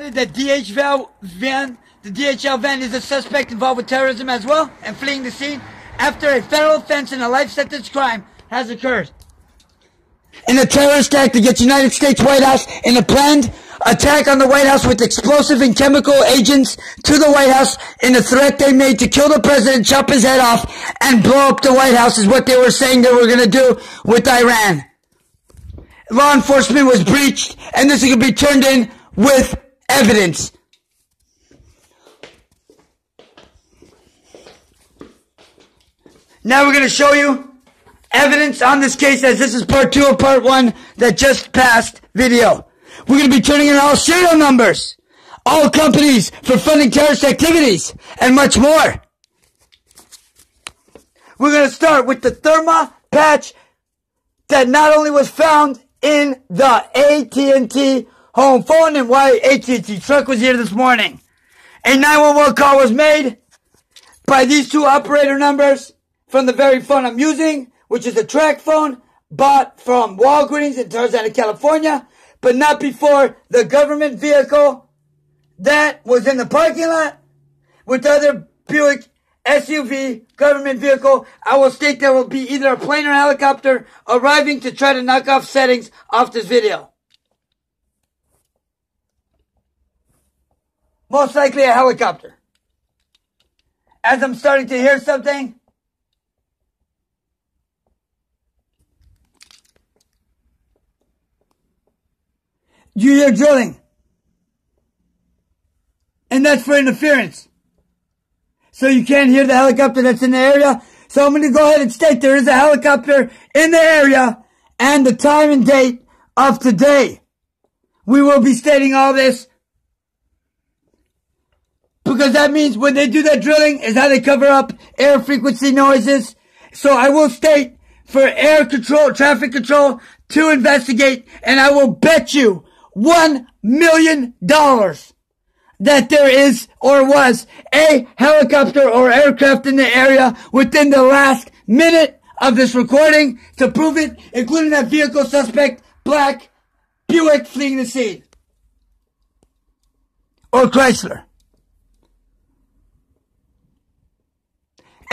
The DHL van is a suspect involved with terrorism as well and fleeing the scene after a federal offense and a life sentence crime has occurred. In a terrorist act against the United States White House in a planned attack on the White House with explosive and chemical agents to the White House in a threat they made to kill the president, chop his head off, and blow up the White House is what they were saying they were going to do with Iran. Law enforcement was breached, and this is going to be turned in with evidence. Now we're going to show you evidence on this case, as this is part 2 of part 1 that just passed video. We're going to be turning in all serial numbers, all companies for funding terrorist activities, and much more. We're going to start with the Therma patch that not only was found in the AT&T home phone and why AT&T truck was here this morning. A 911 call was made by these 2 operator numbers from the very phone I'm using, which is a track phone bought from Walgreens in Tarzana, California, but not before the government vehicle that was in the parking lot with the other Buick SUV government vehicle. I will state there will be either a plane or a helicopter arriving to try to knock off settings off this video. Most likely a helicopter. As I'm starting to hear something, you hear drilling. And that's for interference. So you can't hear the helicopter that's in the area. So I'm going to go ahead and state there is a helicopter in the area and the time and date of today. We will be stating all this because that means when they do that drilling is how they cover up air frequency noises. So I will state for air control, traffic control to investigate, and I will bet you $1 million that there is or was a helicopter or aircraft in the area within the last minute of this recording to prove it, including that vehicle suspect, black Buick fleeing the scene. Or Chrysler.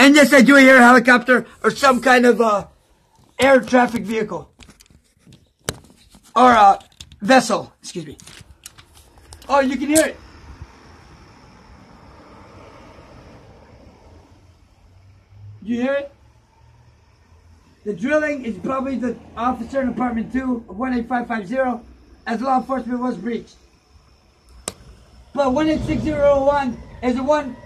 And yes, I do hear a helicopter or some kind of air traffic vehicle. Or vessel, excuse me. Oh, you can hear it. You hear it? The drilling is probably the officer in apartment 2 of 18550 as law enforcement was breached. But 186001 is the one.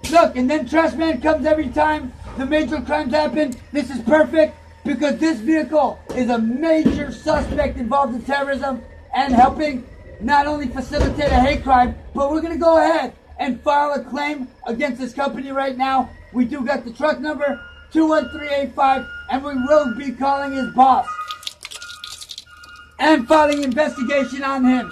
Look, and then trash man comes every time the major crimes happen. This is perfect because this vehicle is a major suspect involved in terrorism and helping not only facilitate a hate crime, but we're going to go ahead and file a claim against this company right now. We do got the truck number 21385, and we will be calling his boss and filing investigation on him.